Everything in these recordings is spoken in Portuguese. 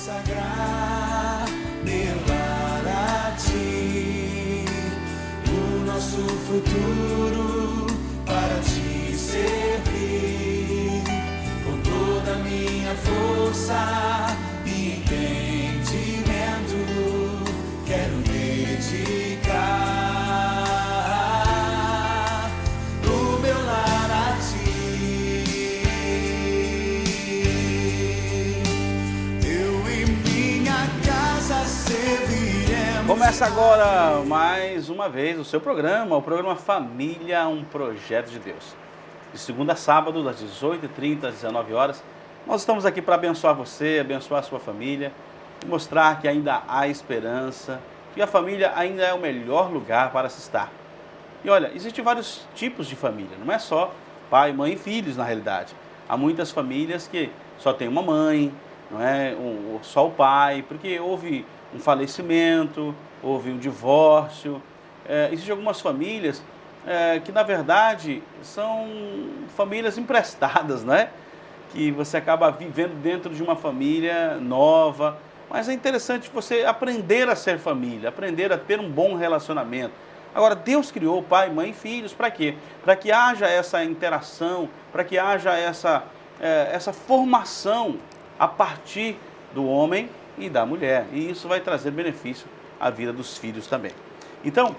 consagrar, nelar a ti, o nosso futuro para te servir, com toda a minha força e entendimento, quero dedicar o meu lar a ti. Eu e minha casa serviremos. Começa agora mais uma vez o seu programa, o programa Família, um projeto de Deus. De segunda a sábado, das 18h30 às 19 horas, nós estamos aqui para abençoar você, abençoar a sua família, e mostrar que ainda há esperança, que a família ainda é o melhor lugar para se estar. E olha, existem vários tipos de família, não é só pai, mãe e filhos na realidade. Há muitas famílias que só tem uma mãe, não é só o pai, porque houve um falecimento, houve um divórcio. Existem algumas famílias que na verdade são famílias emprestadas, né? Que você acaba vivendo dentro de uma família nova, mas é interessante você aprender a ser família, aprender a ter um bom relacionamento. Agora, Deus criou pai, mãe e filhos para quê? Para que haja essa interação, para que haja essa formação a partir do homem e da mulher, e isso vai trazer benefício à vida dos filhos também. Então,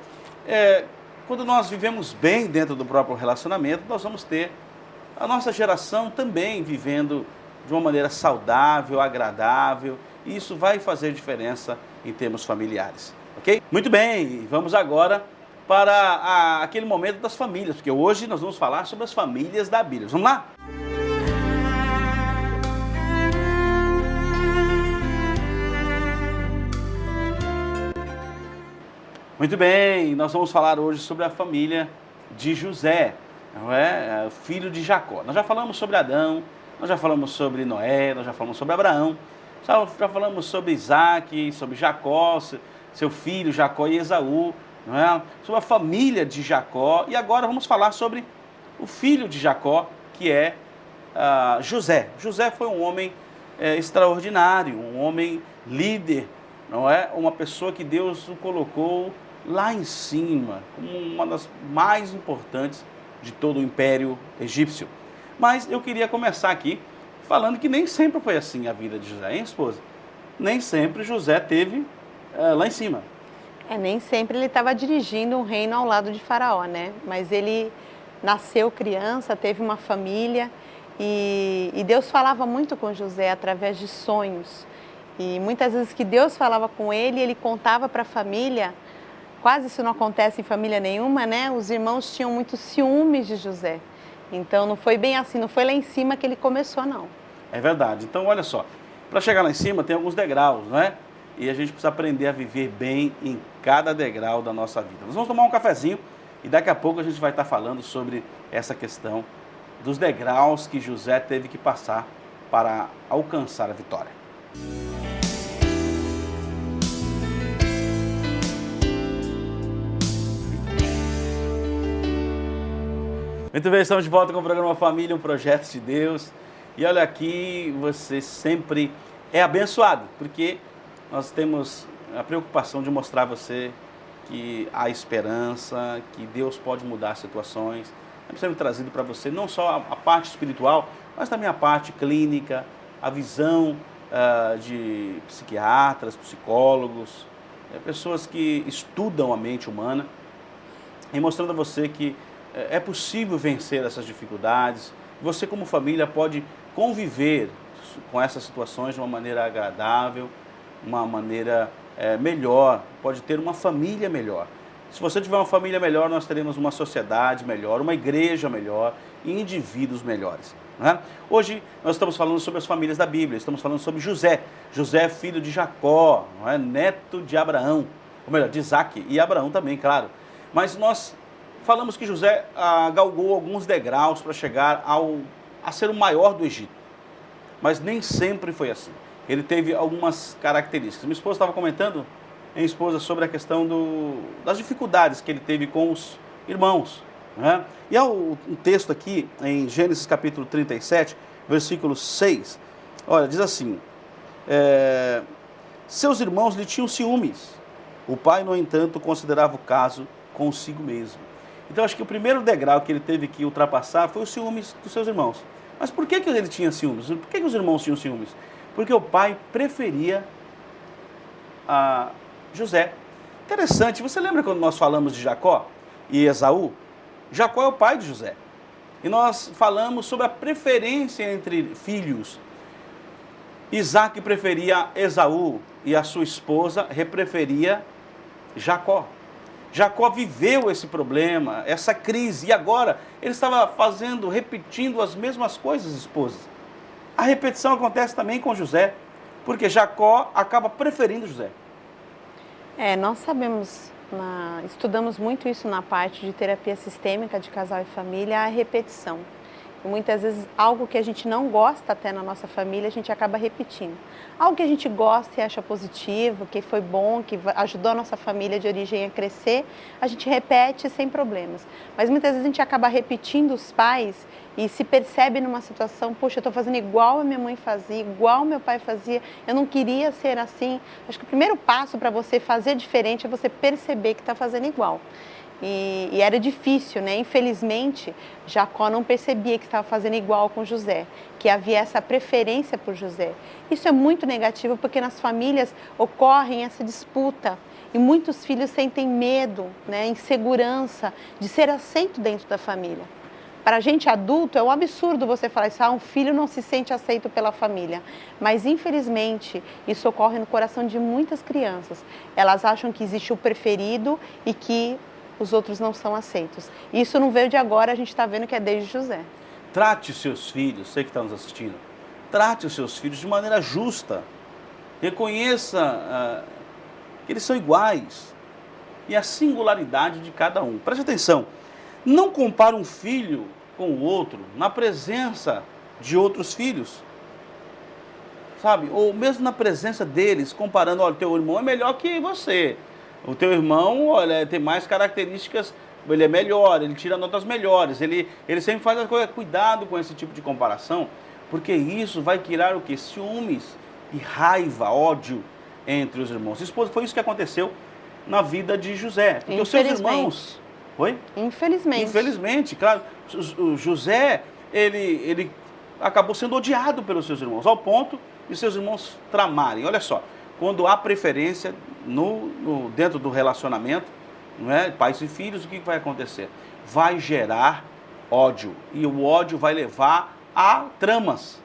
quando nós vivemos bem dentro do próprio relacionamento, nós vamos ter a nossa geração também vivendo de uma maneira saudável, agradável, e isso vai fazer diferença em termos familiares, ok? Muito bem, vamos agora para aquele momento das famílias, porque hoje nós vamos falar sobre as famílias da Bíblia. Vamos lá? Muito bem, nós vamos falar hoje sobre a família de José, não é? Filho de Jacó. Nós já falamos sobre Adão, nós já falamos sobre Noé, nós já falamos sobre Abraão, já falamos sobre Isaac, sobre Jacó, seu filho Jacó e Esaú, não é? Sobre a família de Jacó, e agora vamos falar sobre o filho de Jacó, que é José. José foi um homem extraordinário, um homem líder, não é? Uma pessoa que Deus o colocou lá em cima, como uma das mais importantes de todo o Império Egípcio. Mas eu queria começar aqui falando que nem sempre foi assim a vida de José, hein, esposa? Nem sempre José teve lá em cima. Nem sempre ele estava dirigindo um reino ao lado de Faraó, né? Mas ele nasceu criança, teve uma família e Deus falava muito com José através de sonhos. E muitas vezes que Deus falava com ele, ele contava para a família. Quase isso não acontece em família nenhuma, né? Os irmãos tinham muitos ciúmes de José. Então não foi bem assim, não foi lá em cima que ele começou, não. É verdade. Então olha só, para chegar lá em cima tem alguns degraus, né? E a gente precisa aprender a viver bem em cada degrau da nossa vida. Nós vamos tomar um cafezinho e daqui a pouco a gente vai estar falando sobre essa questão dos degraus que José teve que passar para alcançar a vitória. Muito bem, estamos de volta com o programa Família, um projeto de Deus. E olha aqui, você sempre é abençoado, porque nós temos a preocupação de mostrar a você que há esperança, que Deus pode mudar situações. Temos sempre trazido para você não só a parte espiritual, mas também a parte clínica, a visão de psiquiatras, psicólogos, pessoas que estudam a mente humana, e mostrando a você que é possível vencer essas dificuldades. Você, como família, pode conviver com essas situações de uma maneira agradável, uma maneira melhor, pode ter uma família melhor. Se você tiver uma família melhor, nós teremos uma sociedade melhor, uma igreja melhor e indivíduos melhores. Né? Hoje nós estamos falando sobre as famílias da Bíblia, estamos falando sobre José. José, filho de Jacó, não é? Neto de Abraão, ou melhor, de Isaac e Abraão também, claro. Mas nós falamos que José galgou alguns degraus para chegar a ser o maior do Egito. Mas nem sempre foi assim. Ele teve algumas características. Minha esposa estava comentando, sobre a questão das dificuldades que ele teve com os irmãos. Né? E há um texto aqui, em Gênesis capítulo 37, versículo 6, olha, diz assim: seus irmãos lhe tinham ciúmes. O pai, no entanto, considerava o caso consigo mesmo. Então, acho que o primeiro degrau que ele teve que ultrapassar foi os ciúmes dos seus irmãos. Mas por que ele tinha ciúmes? Por que os irmãos tinham ciúmes? Porque o pai preferia a José. Interessante, você lembra quando nós falamos de Jacó e Esaú? Jacó é o pai de José. E nós falamos sobre a preferência entre filhos. Isaac preferia Esaú e a sua esposa preferia Jacó. Jacó viveu esse problema, essa crise, e agora ele estava repetindo as mesmas coisas, esposas. A repetição acontece também com José, porque Jacó acaba preferindo José. Nós sabemos, estudamos muito isso na parte de terapia sistêmica de casal e família, a repetição. E muitas vezes algo que a gente não gosta até na nossa família, a gente acaba repetindo. Algo que a gente gosta e acha positivo, que foi bom, que ajudou a nossa família de origem a crescer, a gente repete sem problemas. Mas muitas vezes a gente acaba repetindo os pais e se percebe numa situação, poxa, eu estou fazendo igual a minha mãe fazia, igual meu pai fazia, eu não queria ser assim. Acho que o primeiro passo para você fazer diferente é você perceber que está fazendo igual. E era difícil, né? Infelizmente, Jacó não percebia que estava fazendo igual com José, que havia essa preferência por José. Isso é muito negativo porque nas famílias ocorre essa disputa e muitos filhos sentem medo, né? Insegurança de ser aceito dentro da família. Para a gente adulto é um absurdo você falar isso, um filho não se sente aceito pela família. Mas infelizmente isso ocorre no coração de muitas crianças. Elas acham que existe o preferido e que os outros não são aceitos. Isso não veio de agora, a gente está vendo que é desde José. Trate os seus filhos, você que está nos assistindo, trate os seus filhos de maneira justa. Reconheça que eles são iguais e a singularidade de cada um. Preste atenção, não compare um filho com o outro na presença de outros filhos. Sabe? Ou mesmo na presença deles, comparando, olha, teu irmão é melhor que você. O teu irmão, olha, tem mais características, ele é melhor, ele tira notas melhores, ele sempre faz as coisas. Cuidado com esse tipo de comparação, porque isso vai criar o quê? Ciúmes e raiva, ódio entre os irmãos. Foi isso que aconteceu na vida de José. Porque os seus irmãos... Oi? Infelizmente. Infelizmente, claro. O José, ele acabou sendo odiado pelos seus irmãos, ao ponto de seus irmãos tramarem. Olha só. Quando há preferência dentro do relacionamento, não é? Pais e filhos, o que vai acontecer? Vai gerar ódio. E o ódio vai levar a tramas,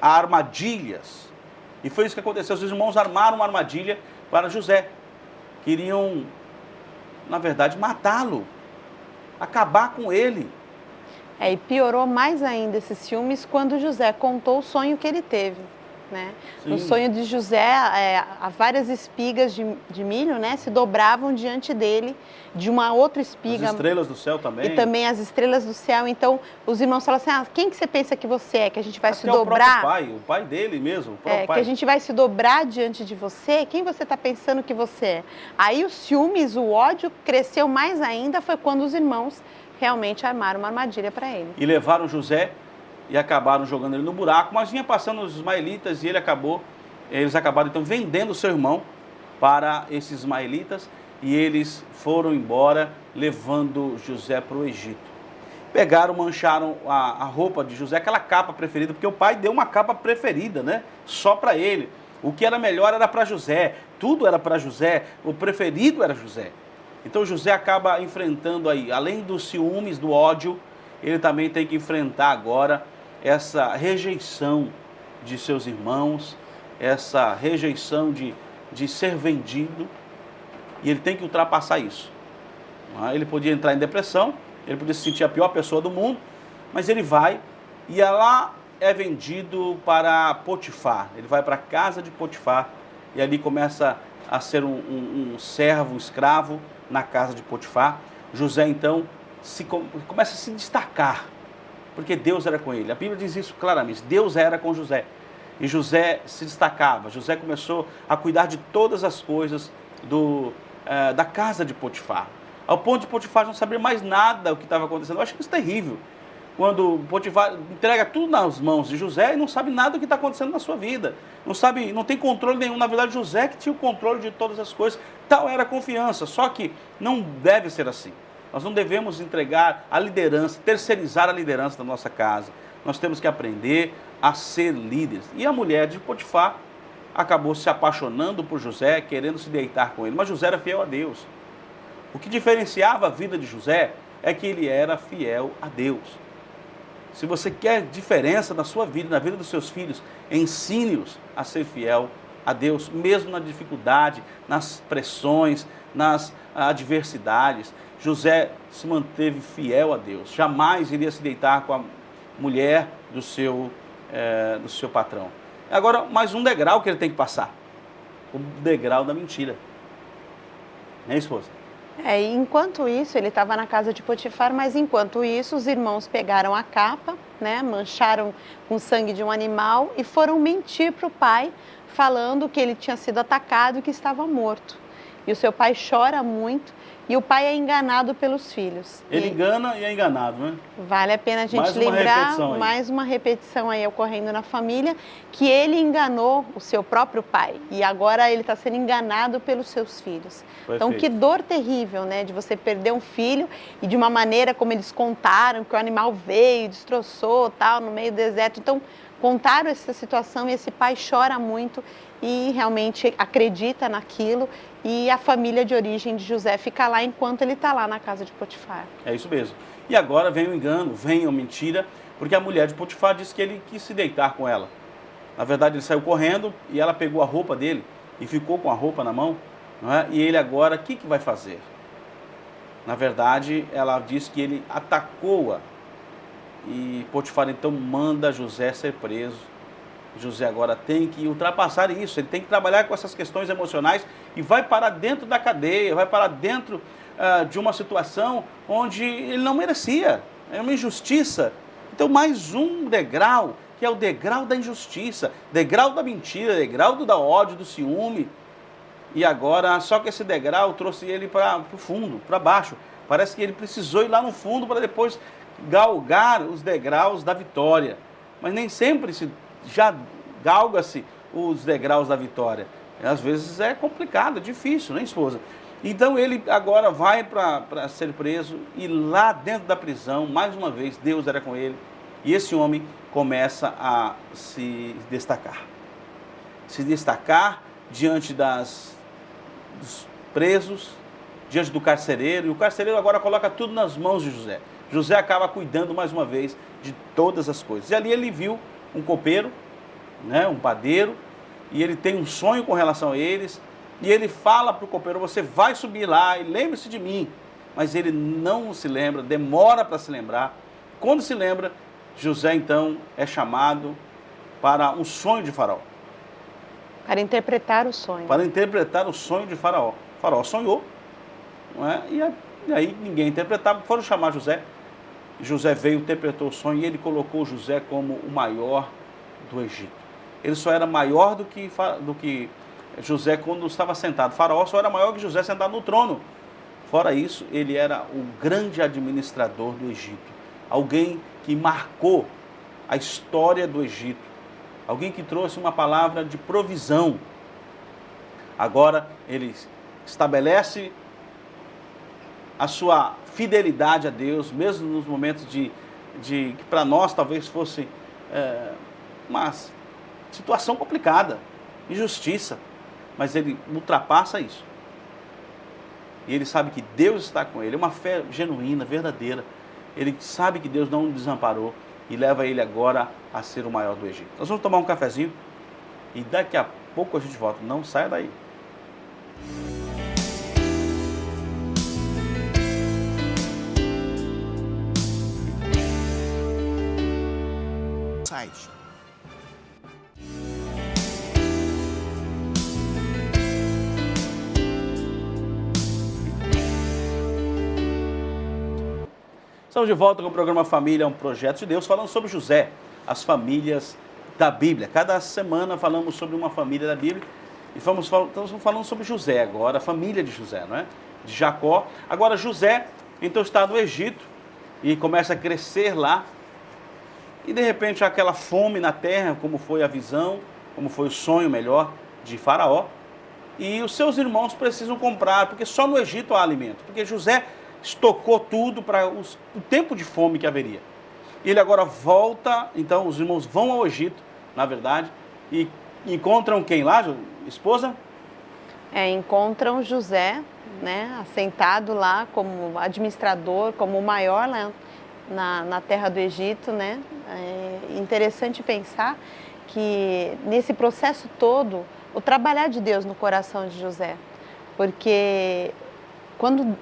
a armadilhas. E foi isso que aconteceu. Os irmãos armaram uma armadilha para José. Queriam, na verdade, matá-lo, acabar com ele. E piorou mais ainda esses ciúmes quando José contou o sonho que ele teve. Né? No sonho de José, várias espigas de milho, né, se dobravam diante dele, de uma outra espiga. As estrelas do céu também. E também as estrelas do céu. Então, os irmãos falam assim, quem que você pensa que você é? Que a gente vai se dobrar? O pai dele mesmo, o próprio pai. Que a gente vai se dobrar diante de você? Quem você está pensando que você é? Aí os ciúmes, o ódio cresceu mais ainda, foi quando os irmãos realmente armaram uma armadilha para ele. E levaram José e acabaram jogando ele no buraco, mas vinha passando os ismaelitas e eles acabaram então vendendo o seu irmão para esses ismaelitas e eles foram embora levando José para o Egito. Pegaram, mancharam a roupa de José, aquela capa preferida, porque o pai deu uma capa preferida, né? Só para ele. O que era melhor era para José, tudo era para José, o preferido era José. Então José acaba enfrentando aí, além dos ciúmes, do ódio, ele também tem que enfrentar agora essa rejeição de seus irmãos, essa rejeição de ser vendido, e ele tem que ultrapassar isso. Ele podia entrar em depressão, ele podia se sentir a pior pessoa do mundo, mas ele vai e lá é vendido para Potifar. Ele vai para a casa de Potifar e ali começa a ser um servo, um escravo na casa de Potifar. José então começa a se destacar, porque Deus era com ele. A Bíblia diz isso claramente, Deus era com José. E José se destacava, José começou a cuidar de todas as coisas da casa de Potifar. Ao ponto de Potifar não saber mais nada do que estava acontecendo. Eu acho isso terrível. quando Potifar entrega tudo nas mãos de José e não sabe nada do que está acontecendo na sua vida. Não tem controle nenhum. Na verdade, José que tinha o controle de todas as coisas. Tal era a confiança. Só que não deve ser assim. Nós não devemos entregar a liderança, terceirizar a liderança da nossa casa. Nós temos que aprender a ser líderes. E a mulher de Potifar acabou se apaixonando por José, querendo se deitar com ele. Mas José era fiel a Deus. O que diferenciava a vida de José é que ele era fiel a Deus. Se você quer diferença na sua vida, na vida dos seus filhos, ensine-os a ser fiel a Deus, mesmo na dificuldade, nas pressões, nas adversidades. José se manteve fiel a Deus, jamais iria se deitar com a mulher do seu patrão. Agora, mais um degrau que ele tem que passar, o degrau da mentira. Né, esposa? Enquanto isso, ele estava na casa de Potifar, mas enquanto isso, os irmãos pegaram a capa, né, mancharam com sangue de um animal e foram mentir para o pai, falando que ele tinha sido atacado e que estava morto. E o seu pai chora muito e o pai é enganado pelos filhos. Ele engana e é enganado, né? Vale a pena a gente lembrar, mais uma repetição aí ocorrendo na família, que ele enganou o seu próprio pai e agora ele está sendo enganado pelos seus filhos. Perfeito. Então, que dor terrível, né, de você perder um filho e de uma maneira como eles contaram, que o animal veio, destroçou, tal, no meio do deserto. Então, contaram essa situação e esse pai chora muito e realmente acredita naquilo e a família de origem de José fica lá enquanto ele está lá na casa de Potifar. É isso mesmo. E agora vem o engano, vem a mentira, porque a mulher de Potifar disse que ele quis se deitar com ela. Na verdade, ele saiu correndo e ela pegou a roupa dele e ficou com a roupa na mão, não é? E ele agora, o que vai fazer? Na verdade, ela disse que ele atacou-a e Potifar então manda José ser preso. José agora tem que ultrapassar isso, ele tem que trabalhar com essas questões emocionais e vai parar dentro da cadeia, vai parar dentro de uma situação onde ele não merecia, é uma injustiça. Então mais um degrau, que é o degrau da injustiça, degrau da mentira, degrau do ódio, do ciúme. E agora, só que esse degrau trouxe ele para o fundo, para baixo. Parece que ele precisou ir lá no fundo para depois galgar os degraus da vitória. Mas nem sempre já galga-se os degraus da vitória. Às vezes é complicado, é difícil, né, esposa? Então ele agora vai para ser preso e lá dentro da prisão, mais uma vez, Deus era com ele. E esse homem começa a se destacar. Se destacar diante dos presos, diante do carcereiro. E o carcereiro agora coloca tudo nas mãos de José. José acaba cuidando mais uma vez de todas as coisas. E ali ele viu um copeiro, né, um padeiro, e ele tem um sonho com relação a eles, e ele fala para o copeiro: você vai subir lá e lembre-se de mim. Mas ele não se lembra, demora para se lembrar. Quando se lembra, José então é chamado para um sonho de Faraó. Para interpretar o sonho. Para interpretar o sonho de Faraó. Faraó sonhou, não é? E aí ninguém interpretava, foram chamar José. José veio, interpretou o sonho e ele colocou José como o maior do Egito. Ele só era maior do que José quando estava sentado. Faraó só era maior que José sentado no trono. Fora isso, ele era o grande administrador do Egito. Alguém que marcou a história do Egito. Alguém que trouxe uma palavra de provisão. Agora ele estabelece a sua fidelidade a Deus, mesmo nos momentos de que para nós talvez fosse uma situação complicada, injustiça, mas ele ultrapassa isso. E ele sabe que Deus está com ele, é uma fé genuína, verdadeira. Ele sabe que Deus não o desamparou e leva ele agora a ser o maior do Egito. Nós vamos tomar um cafezinho e daqui a pouco a gente volta. Não saia daí. Site. Estamos de volta com o programa Família, um projeto de Deus, falando sobre José, as famílias da Bíblia. Cada semana falamos sobre uma família da Bíblia e estamos falando sobre José agora, a família de José, não é? De Jacó. Agora José, então, está no Egito e começa a crescer lá e de repente aquela fome na terra, como foi a visão, como foi o sonho melhor de Faraó, e os seus irmãos precisam comprar, porque só no Egito há alimento, porque José estocou tudo para o tempo de fome que haveria. Ele agora volta, então os irmãos vão ao Egito, na verdade, e encontram quem lá, esposa? Encontram José, né, assentado lá como administrador, como o maior lá na terra do Egito, né? É interessante pensar que nesse processo todo, o trabalhar de Deus no coração de José, porque quando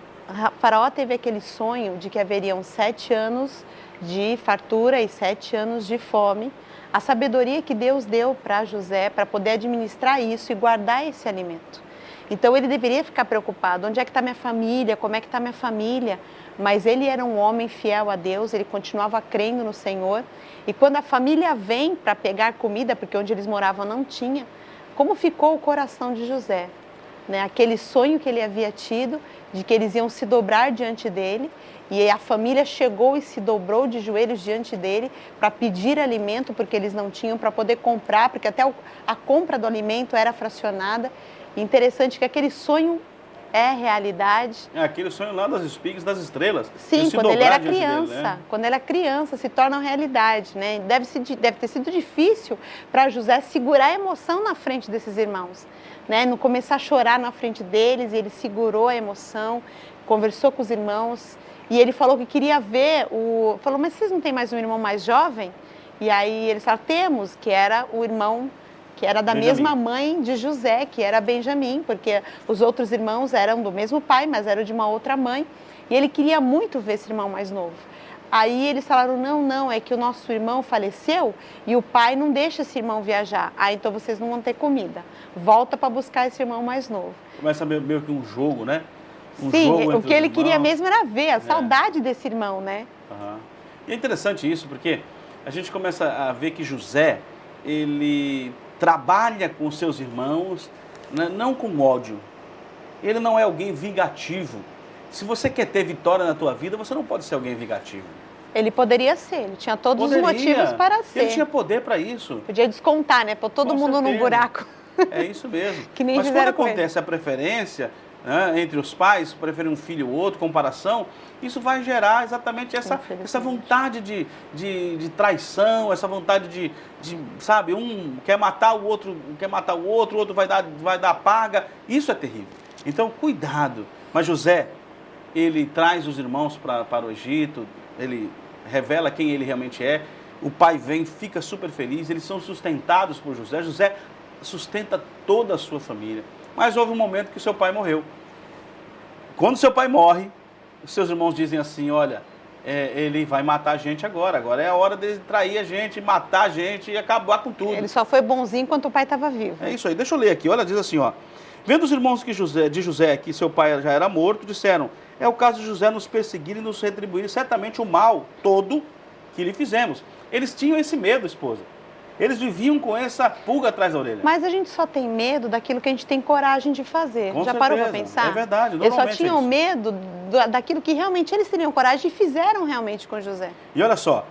Faraó teve aquele sonho de que haveriam 7 anos de fartura e 7 anos de fome, a sabedoria que Deus deu para José para poder administrar isso e guardar esse alimento. Então ele deveria ficar preocupado, onde é que está minha família, como é que está minha família? Mas ele era um homem fiel a Deus, ele continuava crendo no Senhor. E quando a família vem para pegar comida, porque onde eles moravam não tinha, como ficou o coração de José? Né? Aquele sonho que ele havia tido, de que eles iam se dobrar diante dele, e a família chegou e se dobrou de joelhos diante dele para pedir alimento, porque eles não tinham para poder comprar, porque até a compra do alimento era fracionada. Interessante que aquele sonho é realidade. Aquele sonho lá das espigas, das estrelas. Sim, quando ele era criança. Dele, né? Quando ele era criança, se torna realidade, né? Deve ter sido difícil para José segurar a emoção na frente desses irmãos, né? Não começar a chorar na frente deles, e ele segurou a emoção, conversou com os irmãos, e ele falou que queria ver Falou, mas vocês não têm mais um irmão mais jovem? E aí eles falaram, temos, que era o irmão que era da mesma mãe de José, que era Benjamim, porque os outros irmãos eram do mesmo pai, mas eram de uma outra mãe, e ele queria muito ver esse irmão mais novo. Aí eles falaram, não, é que o nosso irmão faleceu e o pai não deixa esse irmão viajar. Então vocês não vão ter comida. Volta para buscar esse irmão mais novo. Começa meio que um jogo, né? Sim, o que ele queria mesmo era ver a saudade desse irmão, né? Uhum. E é interessante isso, porque a gente começa a ver que José, ele trabalha com seus irmãos, né, não com ódio. Ele não é alguém vingativo. Se você quer ter vitória na tua vida, você não pode ser alguém vingativo. Ele poderia ser, ele tinha todos os motivos para ser. Ele tinha poder para isso. Podia descontar, né? Pôr todo mundo num buraco. É isso mesmo. Que nem Mas quando acontece a preferência, né, entre os pais, preferir um filho ou outro, comparação, isso vai gerar exatamente essa vontade de traição, essa vontade de, sabe, um quer matar o outro, o outro vai dar paga. Isso é terrível. Então, cuidado. Mas José, ele traz os irmãos para o Egito, ele revela quem ele realmente é. O pai vem, fica super feliz, eles são sustentados por José. José sustenta toda a sua família. Mas houve um momento que seu pai morreu. Quando seu pai morre, os seus irmãos dizem assim, olha, ele vai matar a gente agora é a hora de trair a gente, matar a gente e acabar com tudo. Ele só foi bonzinho enquanto o pai estava vivo. É isso aí, deixa eu ler aqui, olha, diz assim, ó. Vendo os irmãos de José que seu pai já era morto, disseram, é o caso de José nos perseguir e nos retribuir certamente o mal todo que lhe fizemos. Eles tinham esse medo, esposa. Eles viviam com essa pulga atrás da orelha. Mas a gente só tem medo daquilo que a gente tem coragem de fazer. Com já certeza. Parou para pensar? É verdade. Eles só tinham medo daquilo que realmente eles teriam coragem e fizeram realmente com José. E olha só,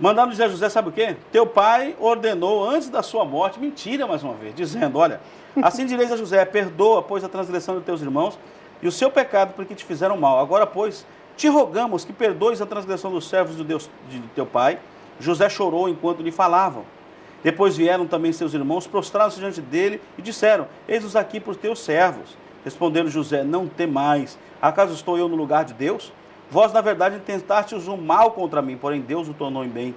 mandaram dizer a José, sabe o quê? Teu pai ordenou antes da sua morte, mentira mais uma vez, dizendo, olha, assim direis a José, perdoa, pois, a transgressão de teus irmãos e o seu pecado porque te fizeram mal. Agora, pois, te rogamos que perdoes a transgressão dos servos de teu pai. José chorou enquanto lhe falavam. Depois vieram também seus irmãos, prostraram-se diante dele e disseram, eis-nos aqui por teus servos. Respondendo José, não temais, acaso estou eu no lugar de Deus? Vós, na verdade, intentastes o mal contra mim, porém Deus o tornou em bem,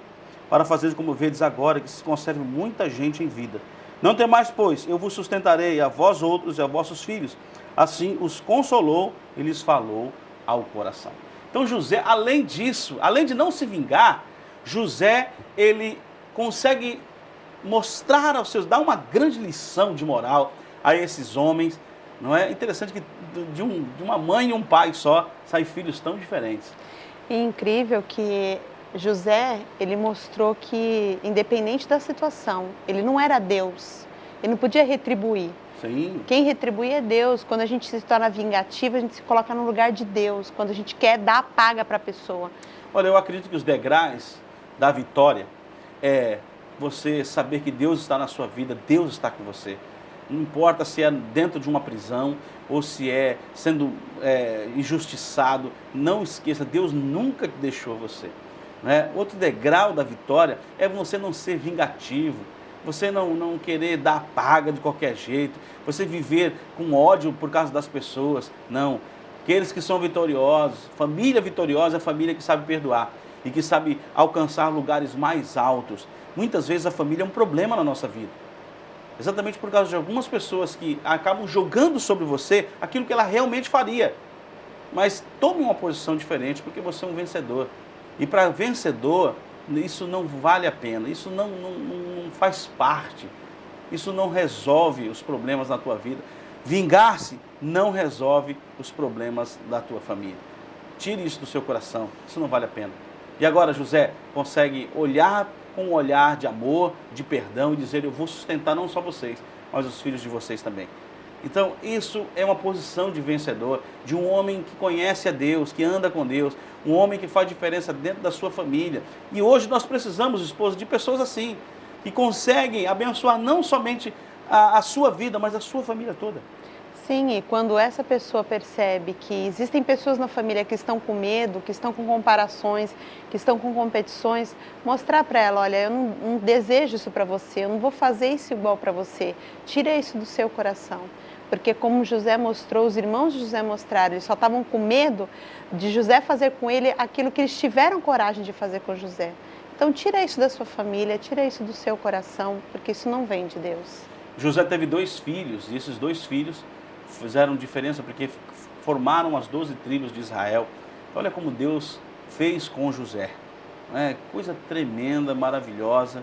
para fazer como vedes agora, que se conserve muita gente em vida. Não temais, pois, eu vos sustentarei, a vós outros e a vossos filhos. Assim os consolou e lhes falou ao coração. Então José, além disso, além de não se vingar, José, ele consegue mostrar aos seus, dar uma grande lição de moral a esses homens. Não é interessante que de uma mãe e um pai só saem filhos tão diferentes. E incrível que José, ele mostrou que, independente da situação, ele não era Deus, ele não podia retribuir. Sim. Quem retribui é Deus. Quando a gente se torna vingativo, a gente se coloca no lugar de Deus, quando a gente quer dar a paga para a pessoa. Olha, eu acredito que os degraus da vitória, é você saber que Deus está na sua vida, Deus está com você. Não importa se é dentro de uma prisão ou se é sendo injustiçado, não esqueça, Deus nunca deixou você. Né? Outro degrau da vitória é você não ser vingativo, você não querer dar paga de qualquer jeito, você viver com ódio por causa das pessoas. Não, aqueles que são vitoriosos, família vitoriosa é a família que sabe perdoar e que sabe alcançar lugares mais altos. Muitas vezes a família é um problema na nossa vida, exatamente por causa de algumas pessoas que acabam jogando sobre você aquilo que ela realmente faria. Mas tome uma posição diferente, porque você é um vencedor. E para vencedor, isso não vale a pena, isso não faz parte, isso não resolve os problemas na tua vida. Vingar-se não resolve os problemas da tua família. Tire isso do seu coração, isso não vale a pena. E agora José consegue olhar com um olhar de amor, de perdão e dizer: eu vou sustentar não só vocês, mas os filhos de vocês também. Então isso é uma posição de vencedor, de um homem que conhece a Deus, que anda com Deus, um homem que faz diferença dentro da sua família. E hoje nós precisamos, esposa, de pessoas assim, que conseguem abençoar não somente a sua vida, mas a sua família toda. Sim, e quando essa pessoa percebe que existem pessoas na família que estão com medo, que estão com comparações, que estão com competições, mostrar para ela: olha, eu não desejo isso para você, eu não vou fazer isso igual para você, tira isso do seu coração. Porque como José mostrou, os irmãos de José mostraram, eles só estavam com medo de José fazer com ele aquilo que eles tiveram coragem de fazer com José. Então tira isso da sua família, tira isso do seu coração, porque isso não vem de Deus. José teve 2 filhos, e esses 2 filhos fizeram diferença porque formaram as 12 tribos de Israel. Olha como Deus fez com José. Coisa tremenda, maravilhosa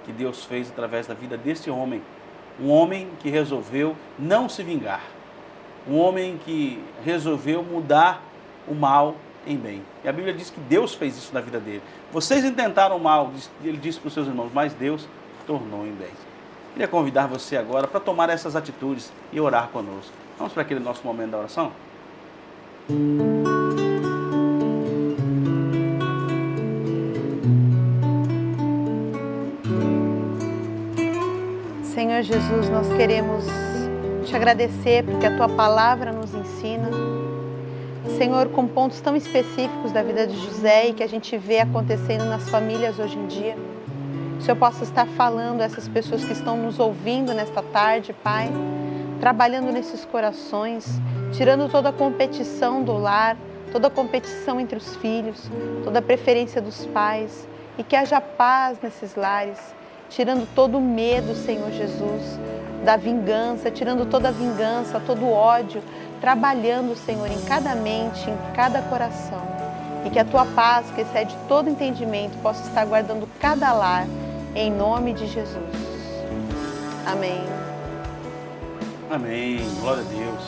que Deus fez através da vida desse homem. Um homem que resolveu não se vingar. Um homem que resolveu mudar o mal em bem. E a Bíblia diz que Deus fez isso na vida dele. Vocês intentaram o mal, ele disse para os seus irmãos, mas Deus tornou em bem. Queria convidar você agora para tomar essas atitudes e orar conosco. Vamos para aquele nosso momento da oração? Senhor Jesus, nós queremos te agradecer porque a Tua palavra nos ensina, Senhor, com pontos tão específicos da vida de José e que a gente vê acontecendo nas famílias hoje em dia. O Senhor possa estar falando a essas pessoas que estão nos ouvindo nesta tarde, Pai, trabalhando nesses corações, tirando toda a competição do lar, toda a competição entre os filhos, toda a preferência dos pais, e que haja paz nesses lares, tirando todo o medo, Senhor Jesus, da vingança, tirando toda a vingança, todo o ódio, trabalhando, Senhor, em cada mente, em cada coração, e que a Tua paz, que excede todo entendimento, possa estar guardando cada lar, em nome de Jesus. Amém. Amém. Glória a Deus.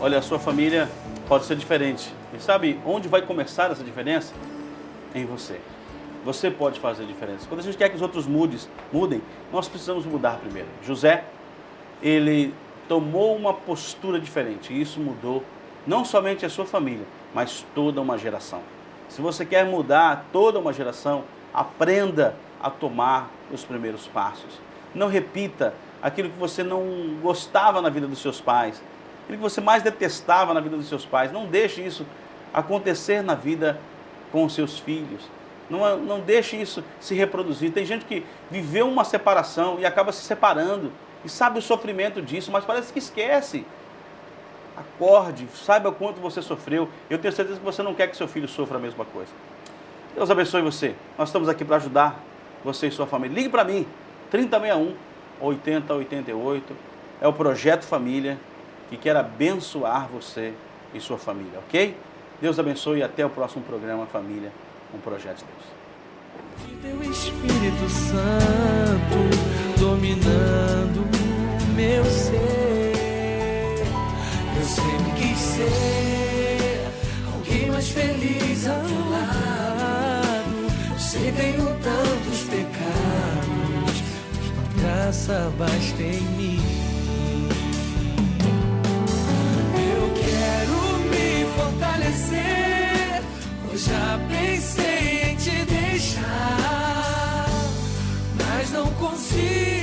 Olha, a sua família pode ser diferente. E sabe onde vai começar essa diferença? Em você. Você pode fazer a diferença. Quando a gente quer que os outros mudem, nós precisamos mudar primeiro. José, ele tomou uma postura diferente. E isso mudou não somente a sua família, mas toda uma geração. Se você quer mudar toda uma geração, aprenda a tomar os primeiros passos. Não repita aquilo que você não gostava na vida dos seus pais, aquilo que você mais detestava na vida dos seus pais. Não deixe isso acontecer na vida com os seus filhos. Não deixe isso se reproduzir. Tem gente que viveu uma separação e acaba se separando e sabe o sofrimento disso, mas parece que esquece. Acorde, saiba o quanto você sofreu. Eu tenho certeza que você não quer que seu filho sofra a mesma coisa. Deus abençoe você. Nós estamos aqui para ajudar você e sua família. Ligue para mim, 3061 8088. É o Projeto Família que quer abençoar você e sua família, ok? Deus abençoe e até o próximo programa Família, um projeto de Deus. De Teu Espírito Santo dominando o meu ser. Eu sempre quis ser alguém mais feliz ao teu lado. Sei, tenho tantos pecados, mas tua graça basta em mim. Eu quero me fortalecer, pois já pensei em te deixar. não consigo